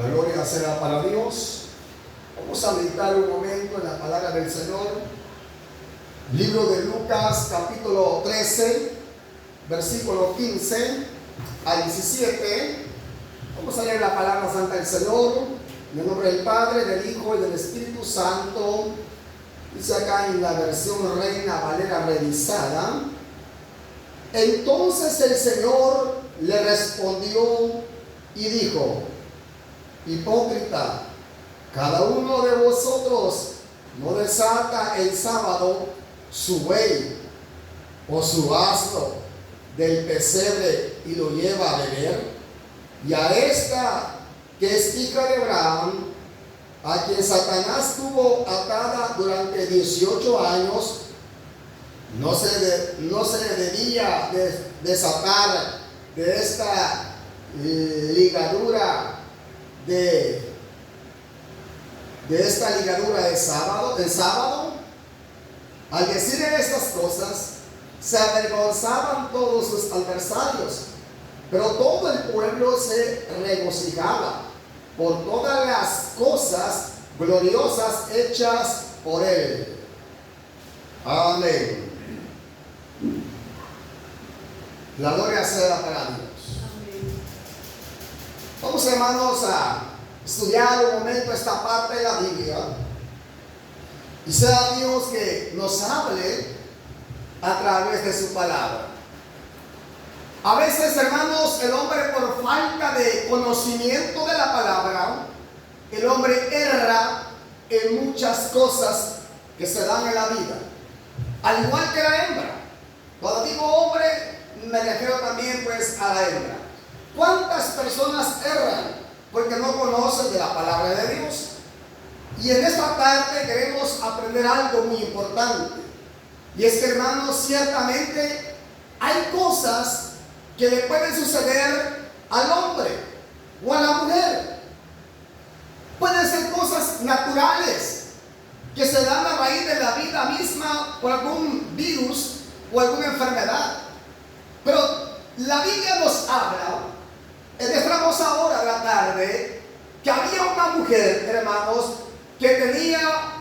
La gloria será para Dios. Vamos a meditar un momento en la palabra del Señor. Libro de Lucas, capítulo 13, versículo 15 al 17. Vamos a leer la palabra santa del Señor, en el nombre del Padre, del Hijo y del Espíritu Santo. Dice acá en la versión Reina Valera revisada: entonces el Señor le respondió y dijo: hipócrita, cada uno de vosotros no desata el sábado su buey o su asno del pesebre y lo lleva a beber, y a esta que es hija de Abraham, a quien Satanás tuvo atada durante 18 años, no se le debía desatar de esta ligadura de sábado. Al decir estas cosas, se avergonzaban todos sus adversarios, pero todo el pueblo se regocijaba por todas las cosas gloriosas hechas por él. Amén. La gloria sea para Dios. Vamos, hermanos, a estudiar un momento esta parte de la Biblia, y sea Dios que nos hable a través de su palabra. A veces, hermanos, el hombre, por falta de conocimiento de la palabra, el hombre erra en muchas cosas que se dan en la vida, al igual que la hembra. Cuando digo hombre, me refiero también pues a la hembra. ¿Cuántas personas erran porque no conocen de la palabra de Dios? Y en esta parte queremos aprender algo muy importante, y es que, hermanos, ciertamente hay cosas que le pueden suceder al hombre o a la mujer. Pueden ser cosas naturales que se dan a raíz de la vida misma por algún virus o alguna enfermedad. Pero la Biblia nos habla en esta hermosa hora de la tarde que había una mujer, hermanos, que tenía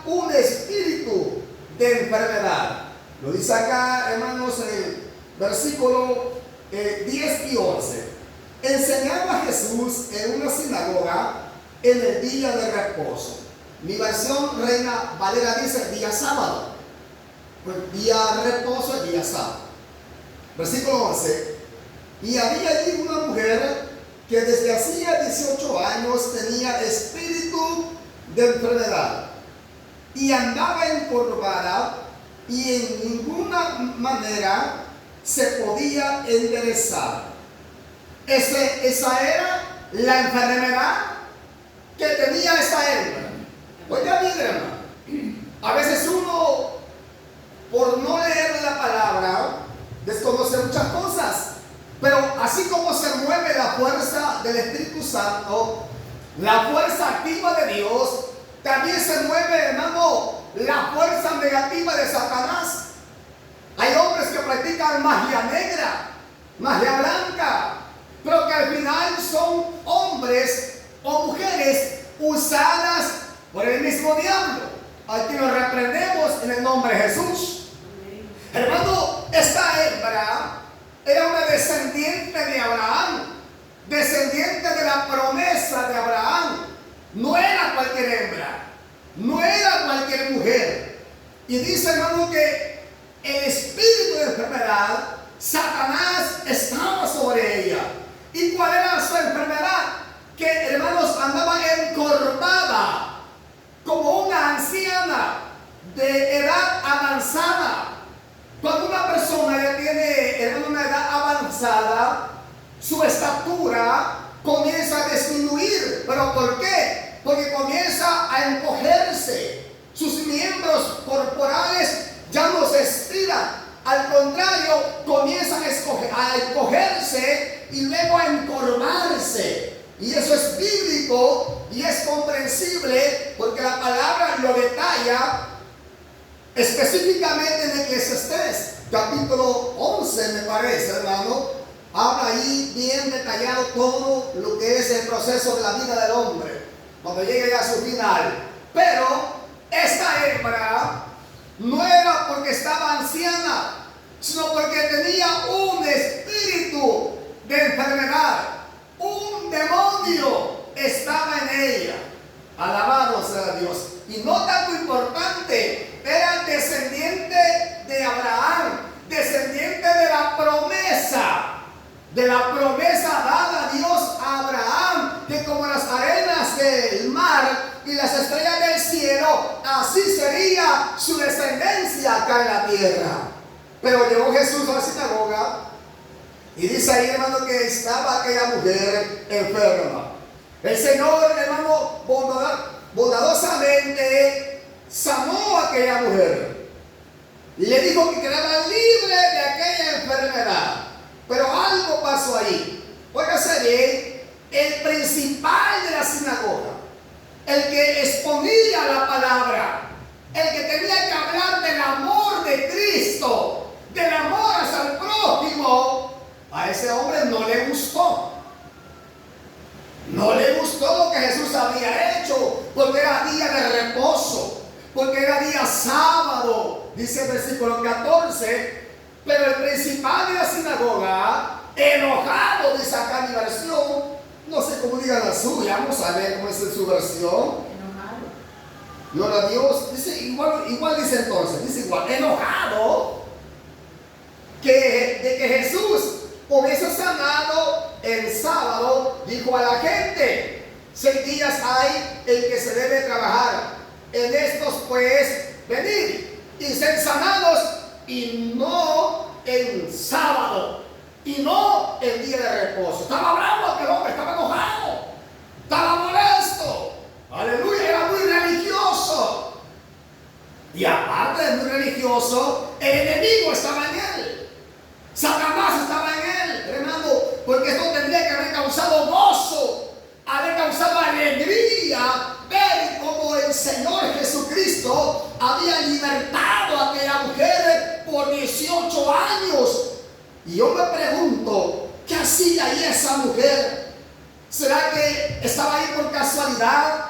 un espíritu de enfermedad. Lo dice acá, hermanos, en el versículo 10 y 11. Enseñaba a Jesús en una sinagoga en el día de reposo. Mi versión Reina Valera dice día sábado. Pues día de reposo es día sábado. Versículo 11. Y había allí una mujer que desde hacía 18 años tenía espíritu de enfermedad y andaba encorvada, y en ninguna manera se podía enderezar. Esa era la enfermedad que tenía esta hembra. Oiga, mi hermano, a veces uno, por no leer la palabra, desconoce muchas cosas. Pero así como se mueve la fuerza del Espíritu Santo, la fuerza activa de Dios, también se mueve, hermano, la fuerza negativa de Satanás. Hay hombres que practican magia negra, magia blanca, pero que al final son hombres o mujeres usadas por el mismo diablo, al que nos reprendemos en el nombre de Jesús. Hermano, esta hembra era una descendiente de Abraham, descendiente de la promesa de Abraham. No era cualquier hembra, no era cualquier mujer. Y dice, hermano, que el espíritu de enfermedad, Satanás estaba sobre ella. ¿Y cuál era su enfermedad? Que, hermanos, andaba encorvada como una anciana de edad avanzada. Cuando una persona ya tiene, hermano, una edad avanzada, su estatura comienza a disminuir. ¿Pero por qué? Porque comienza a encogerse. Sus miembros corporales ya no se estiran. Al contrario, comienzan a encogerse y luego a encorvarse. Y eso es bíblico y es comprensible, porque la palabra lo detalla específicamente en Eclesiastés, capítulo 11, me parece, hermano. habla ahí bien detallado todo lo que es el proceso de la vida del hombre, cuando llegue ya a su final. Pero esta hembra no era porque estaba anciana, sino porque tenía un espíritu de enfermedad. Un demonio estaba en ella. Alabado sea Dios. Y no tanto importante, era descendiente de Abraham, descendiente de la promesa dada a Dios a Abraham, que como las arenas del mar y las estrellas del cielo, así sería su descendencia acá en la tierra. Pero llegó Jesús a la sinagoga y dice ahí, hermano, que estaba aquella mujer enferma. El Señor, hermano, bondadosamente sanó a aquella mujer. Le dijo que quedaba libre de aquella enfermedad. Pero algo pasó ahí. Óigase bien, el principal de la sinagoga, el que exponía la palabra, el que tenía que hablar del amor de Cristo, del amor hacia el prójimo, a ese hombre no le gustó. No le gustó lo que Jesús había hecho, porque era día de reposo, porque era día sábado, dice el versículo 14. Pero el principal de la sinagoga, enojado, dice acá mi versión, no sé cómo diga la suya, vamos a ver cómo es en su versión. Enojado. Gloria a Dios, dice igual dice entonces, dice igual, enojado, de que Jesús hubiese sanado el sábado, dijo a la gente: 6 días hay en que se debe trabajar, en estos pues venid y ser sanados, y no en sábado, y no en día de reposo. Estaba bravo aquel hombre, estaba enojado, estaba molesto. Aleluya, era muy religioso. Y aparte de muy religioso, el enemigo estaba en él. Satanás estaba en él, hermano, porque esto tendría que haber causado gozo, haber causado alegría, ver cómo el Señor Jesucristo había libertado a aquella mujer por 18 años. Y yo me pregunto, ¿qué hacía ahí esa mujer? ¿Será que estaba ahí por casualidad?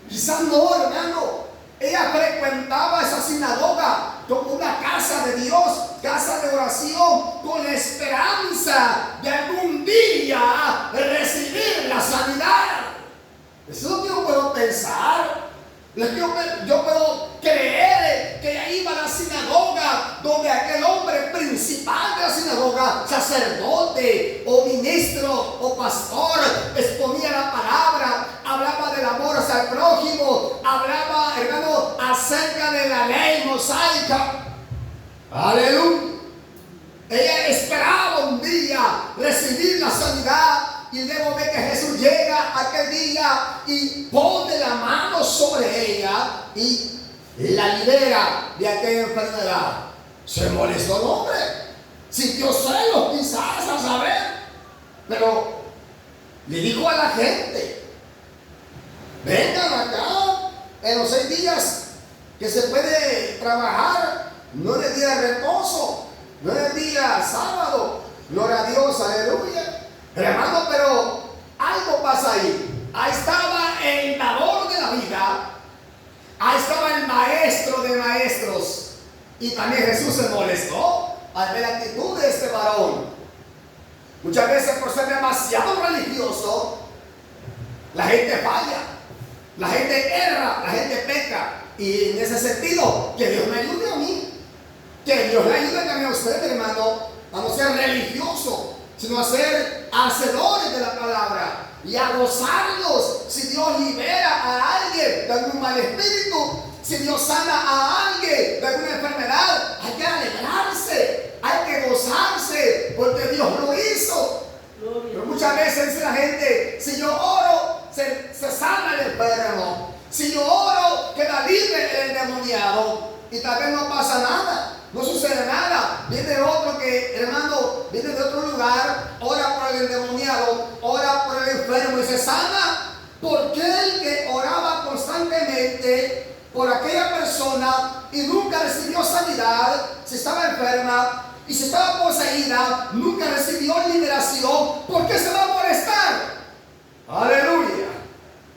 Quizás no, hermano. Ella frecuentaba esa sinagoga como una casa de Dios, casa de oración, con la esperanza de algún día recibir la sanidad. Eso es lo que yo puedo pensar. Yo puedo creer que ella iba a la sinagoga donde aquel hombre principal de la sinagoga, sacerdote o ministro o pastor, exponía la palabra, hablaba del amor hacia el prójimo, hablaba, hermano, acerca de la ley mosaica. Aleluya. Ella esperaba un día recibir la sanidad. Y luego ve que Jesús llega aquel día y pone la mano sobre ella y la libera de aquella enfermedad. Se molestó el hombre, sintió celos quizás a saber, pero le dijo a la gente: vengan acá en los 6 días que se puede trabajar, no es el día de reposo, no es el día sábado. Gloria a Dios, aleluya. Hermano, pero algo pasa ahí. Ahí estaba el dador de la vida, ahí estaba el maestro de maestros. Y también Jesús se molestó al ver la actitud de este varón. Muchas veces, por ser demasiado religioso, la gente falla, la gente erra, la gente peca. Y en ese sentido, que Dios me ayude a mí, que Dios le ayude también a usted, hermano, a no ser religioso, sino a ser hacedores de la palabra y a gozarnos. Si Dios libera a alguien de algún mal espíritu, si Dios sana a alguien de alguna enfermedad, hay que alegrarse, hay que gozarse, porque Dios lo hizo. Pero muchas veces dice la gente: si yo oro, se sana el enfermo. Si yo oro, queda libre el endemoniado. Y tal vez no pasa nada. No sucede nada. Viene otro que, hermano, viene de otro lugar, ora por el endemoniado, ora por el enfermo y se sana. Porque el que oraba constantemente por aquella persona y nunca recibió sanidad, si estaba enferma, Y si estaba poseída, nunca recibió liberación, ¿por qué se va a molestar? Aleluya.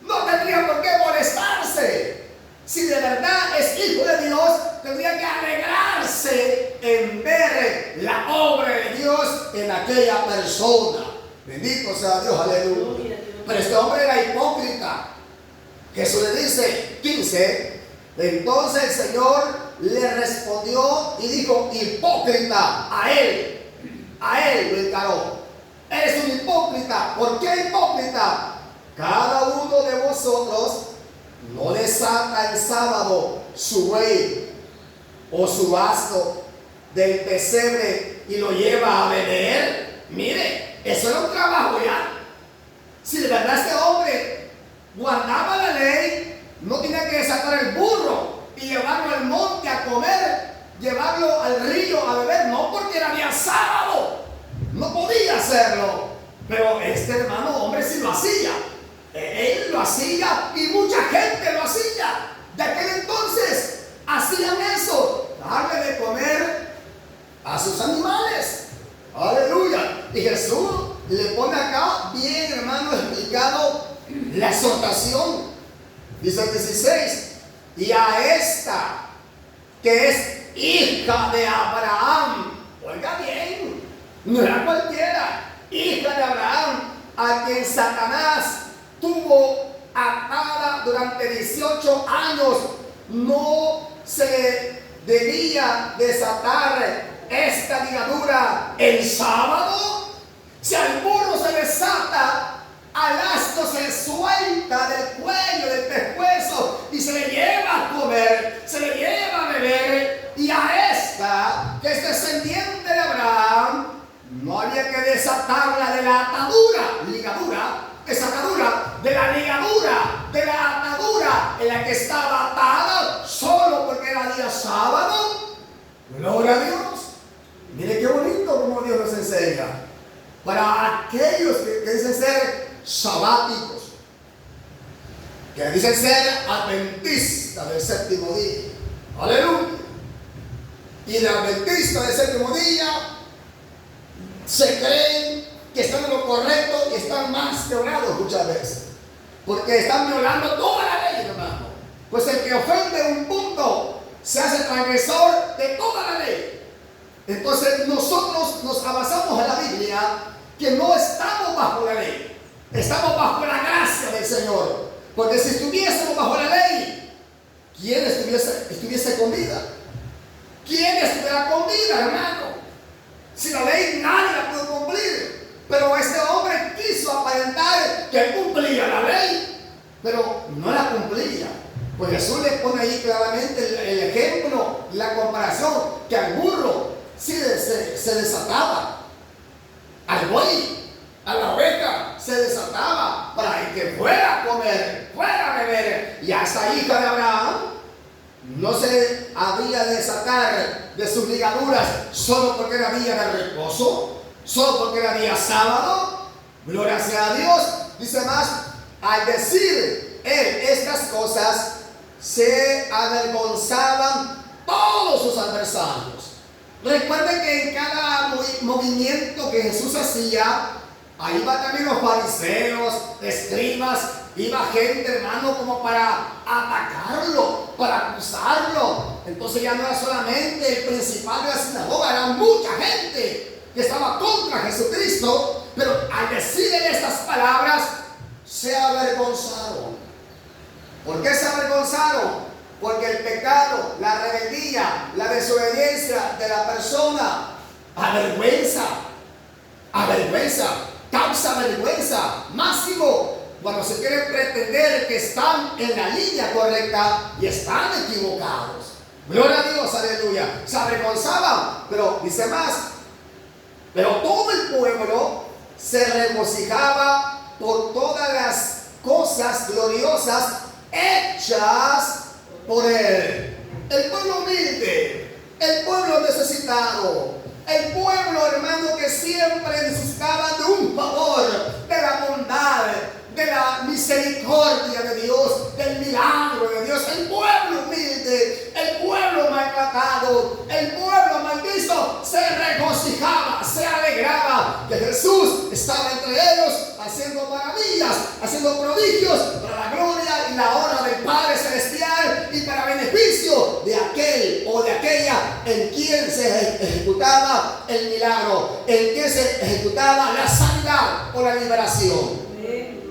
No tendría por qué molestarse. Si de verdad es hijo de Dios, tendría que alegrarse en ver la obra de Dios en aquella persona. Bendito sea Dios, aleluya. Pero este hombre era hipócrita. Jesús le dice, 15, entonces el Señor le respondió y dijo, hipócrita, a él lo encaró. Eres un hipócrita. ¿Por qué hipócrita? Cada uno de vosotros no desata el sábado su buey o su asno del pesebre y lo lleva a beber. Mire, eso era un trabajo ya. Si de verdad este hombre guardaba la ley, no tenía que desatar el burro y llevarlo al monte a comer, llevarlo al río a beber, no, porque era día sábado, no podía hacerlo. Pero este hermano hombre sí lo hacía. Él lo hacía y mucha gente lo hacía. De aquel entonces hacían eso, darle de comer a sus animales. Aleluya. Y Jesús le pone acá bien, hermano, explicado la exhortación. Dice el 16, y a esta que es hija de Abraham, oiga bien, no era cualquiera, hija de Abraham, a quien Satanás tuvo atada durante 18 años, no se debía desatar esta ligadura el sábado. Si al burro se desata, al asno se suelta del cuello, del pescuezo y se le lleva a comer, se le lleva a beber. Y a esta, que es descendiente de Abraham, no había que desatarla de la atadura, ligadura, desatadura, de la ligadura, de la atadura en la que estaba atada, solo porque era día sábado. Gloria a Dios. Mire qué bonito como Dios nos enseña. Para aquellos que dicen ser sabáticos, que dicen ser adventistas del séptimo día. Aleluya. Y de adventistas del séptimo día se creen que están en lo correcto y están más violados muchas veces, porque están violando toda la ley, hermano. Pues el que ofende un punto se hace transgresor de toda la ley. Entonces nosotros nos avanzamos a la Biblia, que no estamos bajo la ley, estamos bajo la gracia del Señor. Porque si estuviésemos bajo la ley, ¿quién estuviese con vida? ¿Quién estuviera con vida, hermano? Si la ley nadie la pudo cumplir. Pero este hombre quiso aparentar que cumplía la ley, pero no la cumplía. Pues Jesús le pone ahí claramente el ejemplo, la comparación, que al burro sí se desataba, al buey, a la oveja se desataba para que fuera a comer, fuera a beber. Y a esta hija de Abraham no se había de desatar de sus ligaduras solo porque era día de reposo, solo porque era día sábado. Gloria sea a Dios. Dice más, al decir él estas cosas, se avergonzaban todos sus adversarios. Recuerden que en cada movimiento que Jesús hacía, ahí iban también los fariseos, escribas, iba gente, hermano, como para atacarlo, para acusarlo. Entonces ya no era solamente el principal de la sinagoga, era mucha gente que estaba contra Jesucristo. Pero al decirle estas palabras, se avergonzaron. ¿Por qué se avergonzaron? Porque el pecado, la rebeldía, la desobediencia de la persona avergüenza, causa vergüenza. Máximo cuando se quiere pretender que están en la línea correcta y están equivocados. Gloria a Dios, aleluya. Se avergonzaban, pero dice más, pero todo el pueblo se regocijaba por todas las cosas gloriosas hechas por él. El pueblo humilde, el pueblo necesitado, el pueblo, hermano, que siempre necesitaba de un favor, de la bondad, de la misericordia de Dios, del milagro de Dios. El pueblo humilde, el pueblo maltratado, el pueblo malvisto se regocijaba haciendo prodigios para la gloria y la honra del Padre Celestial y para beneficio de aquel o de aquella en quien se ejecutaba el milagro, en quien se ejecutaba la sanidad o la liberación.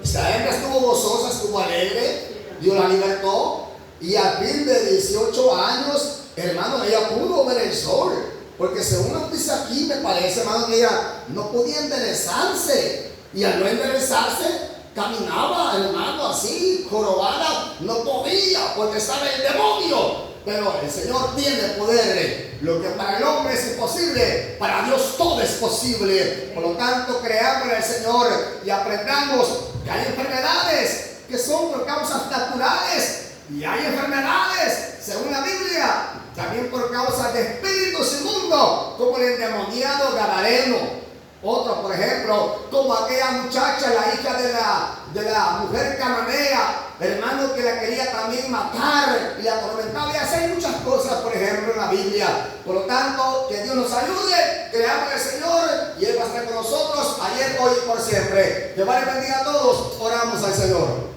Esta hembra estuvo gozosa, estuvo alegre, Dios la libertó y al fin de 18 años, hermano, ella pudo ver el sol. Porque según nos dice aquí, me parece, hermano, que ella no podía enderezarse. Y al no enderezarse, caminaba, hermano, así, jorobada. No podía, porque estaba el demonio. Pero el Señor tiene poder. Lo que para el hombre es imposible, para Dios todo es posible. Por lo tanto, creamos en el Señor y aprendamos que hay enfermedades que son por causas naturales. Y hay enfermedades, según la Biblia, también por causa de espíritus inmundos, como el endemoniado gadareno. Otro, por ejemplo, como aquella muchacha, la hija de la mujer cananea, hermano, que la quería también matar y la atormentaba y hacer muchas cosas, por ejemplo, en la Biblia. Por lo tanto, que Dios nos ayude, creamos en el Señor y Él va a estar con nosotros ayer, hoy y por siempre. Que Dios bendiga a todos. Oramos al Señor.